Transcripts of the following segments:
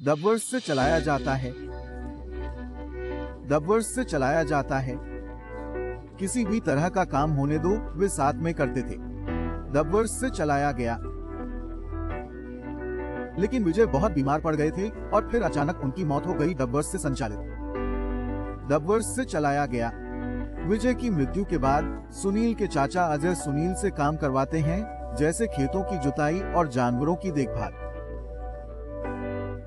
डबवर्स से चलाया जाता है। डबवर्स से चलाया जाता है। किसी भी तरह का काम होने दो, वे साथ में करते थे। डबवर्स से चलाया गया। लेकिन विजय बहुत बीमार पड़ गए थे और फिर अचानक उनकी मौत हो गई। डबवर्स से संचालित। डबवर्स से चलाया गया। विजय की मृत्यु के बाद सुनील के चाचा अजय सुनील से काम करवाते हैं, जैसे खेतों की जुताई और जानवरों की देखभाल।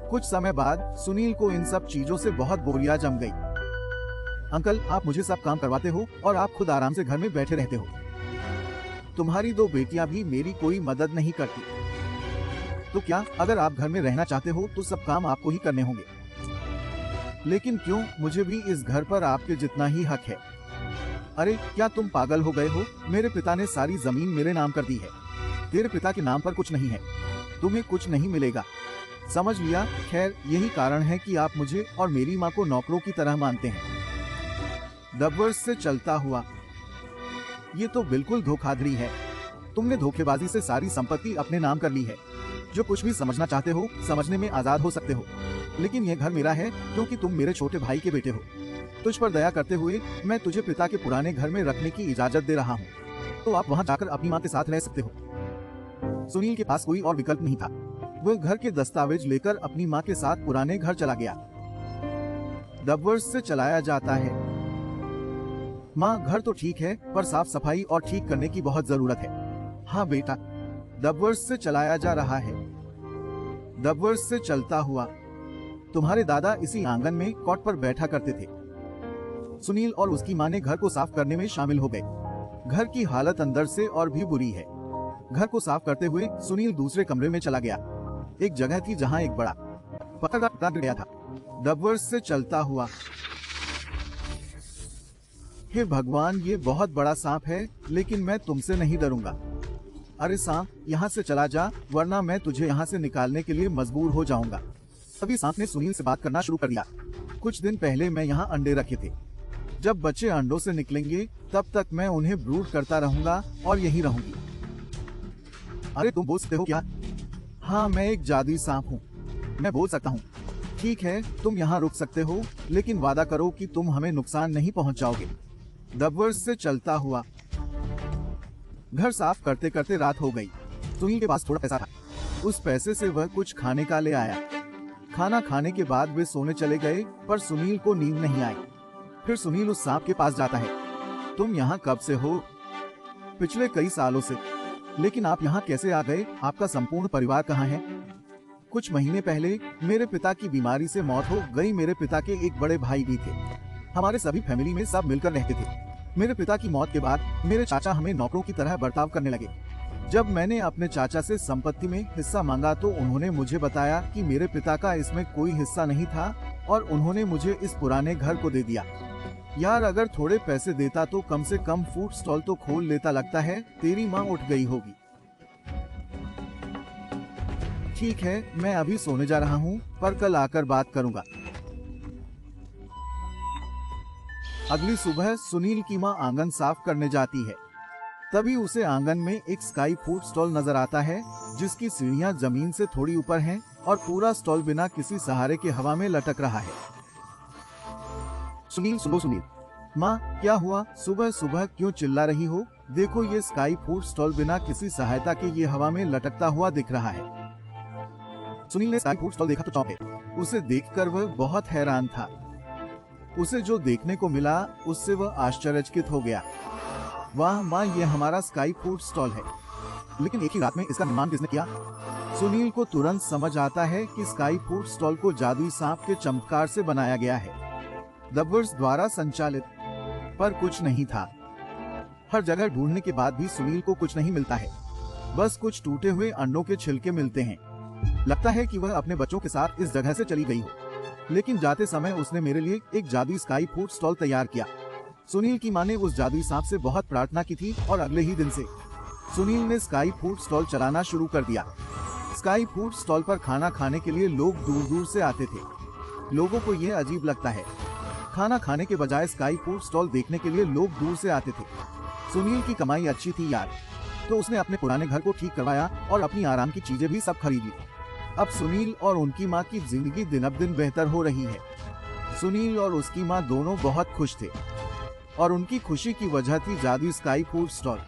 कुछ समय बाद सुनील को इन सब चीजों से बहुत बोरियत जम गई। अंकल, आप मुझे सब काम करवाते हो और आप खुद आराम से घर में बैठे रहते हो। तुम्हारी दो बेटियां भी मेरी कोई मदद नहीं करती। तो क्या अगर आप घर में रहना चाहते हो तो सब काम आपको ही करने होंगे? लेकिन क्यों? मुझे भी इस घर पर आपके जितना ही हक है। अरे क्या तुम पागल हो गए हो? मेरे पिता ने सारी जमीन मेरे नाम कर दी है। तेरे पिता के नाम पर कुछ नहीं है। तुम्हें कुछ नहीं मिलेगा। समझ लिया? खैर, यही कारण है कि आप मुझे और मेरी माँ को नौकरों की तरह मानते हैं। डबवर्स से चलता हुआ। ये तो बिल्कुल धोखाधड़ी है। तुमने धोखेबाजी से सारी संपत्ति अपने नाम कर ली है। जो कुछ भी समझना चाहते हो, समझने में आजाद हो सकते हो। लेकिन यह घर मेरा है क्योंकि तुम मेरे छोटे भाई के बेटे हो। तुझ पर दया करते हुए मैं तुझे पिता के पुराने घर में रखने की इजाजत दे रहा हूँ, तो आप वहाँ जाकर अपनी माँ के साथ रह सकते हो। सुनील के पास कोई और विकल्प नहीं था। वह घर के दस्तावेज लेकर अपनी माँ के साथ पुराने घर चला गया। डबवर्स से चलाया जाता है। माँ, घर तो ठीक है, पर साफ सफाई और ठीक करने की बहुत जरूरत है। हाँ बेटा। डबवर्स से चलाया जा रहा है। डबवर्स से चलता हुआ। तुम्हारे दादा इसी आंगन में कॉट पर बैठा करते थे। सुनील और उसकी माँ ने घर को साफ करने में शामिल हो गए। घर की हालत अंदर से और भी बुरी है। घर को साफ करते हुए सुनील दूसरे कमरे में चला गया। एक जगह थी जहाँ एक बड़ा पत्थर गिर गया था। डबवर्स से चलता हुआ। हे भगवान, ये बहुत बड़ा सांप है, लेकिन मैं तुमसे नहीं डरूंगा। अरे सांप, यहाँ से चला जा, वरना मैं तुझे यहाँ से निकालने के लिए मजबूर हो जाऊंगा। तभी सांप ने सुनील से बात करना शुरू कर दिया। कुछ दिन पहले मैं यहाँ अंडे रखे थे। जब बच्चे अंडों से निकलेंगे तब तक मैं उन्हें ब्रूड करता रहूंगा और यही रहूंगी। अरे तुम बोल सकते हो क्या? हाँ, मैं एक जादुई सांप हूँ। मैं बोल सकता हूँ। ठीक है, तुम यहाँ रुक सकते हो, लेकिन वादा करो कि तुम हमें नुकसान नहीं पहुँचाओगे। डबवर्स से चलता हुआ। घर साफ करते करते रात हो गई। सुनील के पास थोड़ा पैसा था। उस पैसे से वह कुछ खाने का ले आया। खाना खाने के बाद वे सोने चले गए, पर सुनील को नींद नहीं आई। फिर सुनील उस सांप के पास जाता है। तुम यहाँ कब से हो? पिछले कई सालों से। लेकिन आप यहाँ कैसे आ गए? आपका संपूर्ण परिवार कहाँ है? कुछ महीने पहले मेरे पिता की बीमारी से मौत हो गई। मेरे पिता के एक बड़े भाई भी थे। हमारे सभी फैमिली में सब मिलकर रहते थे। मेरे पिता की मौत के बाद मेरे चाचा हमें नौकरों की तरह बर्ताव करने लगे। जब मैंने अपने चाचा से संपत्ति में हिस्सा मांगा तो उन्होंने मुझे बताया कि मेरे पिता का इसमें कोई हिस्सा नहीं था और उन्होंने मुझे इस पुराने घर को दे दिया। यार, अगर थोड़े पैसे देता तो कम से कम फूड स्टॉल तो खोल लेता। लगता है तेरी माँ उठ गई होगी। ठीक है, मैं अभी सोने जा रहा हूँ, पर कल आकर बात करूँगा। अगली सुबह सुनील की माँ आंगन साफ करने जाती है। तभी उसे आंगन में एक स्काई फूड स्टॉल नजर आता है, जिसकी सीढ़ियाँ जमीन से थोड़ी ऊपर हैं और पूरा स्टॉल बिना किसी सहारे के हवा में लटक रहा है। सुनील। माँ, क्या हुआ? सुबह सुबह क्यों चिल्ला रही हो? देखो, ये स्काई फूड स्टॉल बिना किसी सहायता के ये हवा में लटकता हुआ दिख रहा है। सुनील ने स्काई फूड स्टॉल देखा तो चौंके। उसे देखकर वह बहुत हैरान था। उसे जो देखने को मिला उससे वह आश्चर्यचकित हो गया। वाह माँ, ये हमारा स्काई फूड स्टॉल है। लेकिन एक ही रात में इसका निर्माण किसने किया? सुनील को तुरंत समझ आता है कि स्काई फूड स्टॉल को जादुई सांप के चमत्कार से बनाया गया है। डबवर्स द्वारा संचालित। पर कुछ नहीं था। हर जगह ढूंढने के बाद भी सुनील को कुछ नहीं मिलता है। बस कुछ टूटे हुए अंडों के छिलके मिलते हैं। लगता है कि वह अपने बच्चों के साथ इस जगह से चली गई हो। लेकिन जाते समय उसने मेरे लिए एक जादुई स्काई फूड स्टॉल तैयार किया। सुनील की माँ ने उस जादुई सांप से बहुत प्रार्थना की थी और अगले ही दिन से सुनील ने स्काई फूड स्टॉल चलाना शुरू कर दिया। स्काई फूड स्टॉल पर खाना खाने के लिए लोग दूर दूर से आते थे। लोगों को यह अजीब लगता है। खाना खाने के बजाय स्काई फूड स्टॉल देखने के लिए लोग दूर से आते थे। सुनील की कमाई अच्छी थी यार, तो उसने अपने पुराने घर को ठीक करवाया और अपनी आराम की चीजें भी सब खरीद ली। अब सुनील और उनकी माँ की जिंदगी दिन अब दिन बेहतर हो रही है। सुनील और उसकी माँ दोनों बहुत खुश थे और उनकी खुशी की वजह थी जादू स्काई फूड स्टॉल।